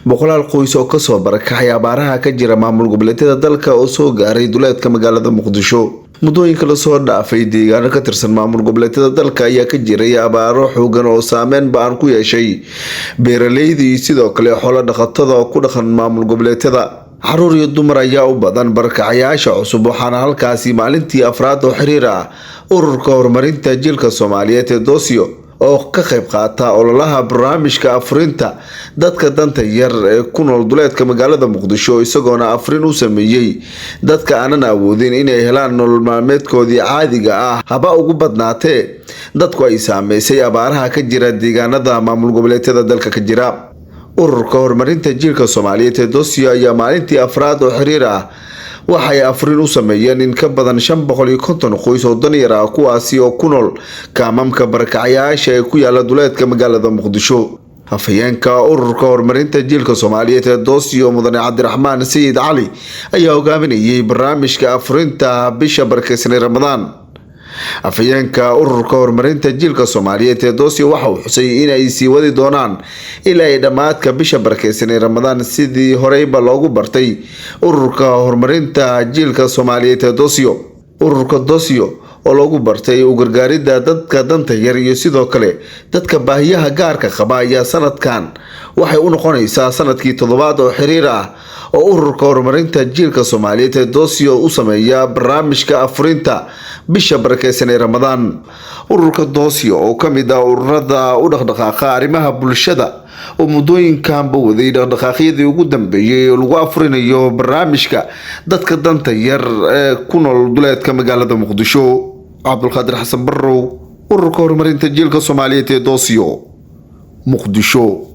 boqolaal qoys oo ka soo barakacay abaaraha ka jira maamul goboleedyada dalka oo soo gaaray duleedka magaalada Muqdisho. Muddooyinka la soo dhaafay deegaano ka tirsan maamul goboleedyada dalka ayaa ka jiray abaaro xooggan oo saameyn ba'an ku yeeshay beeraleyda iyo sidoo kale xoolo dhaqatada oo ku dhaqan maamul goboleedyada. Caruur iyo dumar ayaa u badan barakacayaasha cusub waxaana halkaasi maalintii afraad oo xiriir ah ururka horumarinta jiilka Soomaaliyeed ee Doosyo oo ka qayb qaata ololaha barnaamijka afurinta dadka danta yar ee ku nool duleedka magaalada Muqdisho isagoona afrin u sameeyay dadka aanan awoodin inay helaan nolol maalmeedkoodii caadiga ah haba ugu badnaatee dadku ay saameysay abaaraha ka jira deegaanada maamul goboleedyada dalka ka jira. ururka horumarinta jiilka Soomaaliyeed ee Doosyo ayaa maalintii afraad oo xiriir ah waxay afrin u sameeyeen in ka badan 550 qoys oo danyar ah kuwaasi oo ku nool kaamamka barakacayaasha ee ku yaala duleedka magaalada Muqdisho. Afhayeenka ururka horumarinta jiilka Soomaaliyeed ee Doosyo Mudane Cabdiraxmaan Sayid Cali ayaa hogaaminayay barnaamijka afurinta bisha barakeysan ee Ramadaan. Afhayeenka ururka horumarinta jiilka Soomaaliyeed ee Doosyo waxa uu xusay in ay sii wadi doonaan ilaa ay dhamaadka bisha barakeysan ee Ramadaan sidii horeyba loogu bartay ururka horumarinta jiilka Soomaaliyeed ee Doosyo. ururka Doosyo oo loogu bartay u gargaaridda dadka danta yar iyo sidoo kale dadka baahiyaha gaarka qaba ayaa sanadkan waxay u noqonaysaa sanadkii toddobaad oo xiriir ah oo ururka horumarinta jiilka Soomaaliyeed ee Doosyo u sameeya barnaamijka afurinta bisha barakeysan ee Ramadaan. ururka Doosyo oo kamid ah ururada u dhaqdhaqaaqa arrimaha bulshada oo muddooyinkanba waday dhaqdhaqaaqyadii ugu dambeeyay oo lagu afurinayo barnaamijka dadka danta yar ee ku nool duleedka magaalada Muqdisho. Cabdulqaadir Xasan Barrow, ururka horumarinta jiilka Soomaaliyeed ee Doosyo, Muqdisho.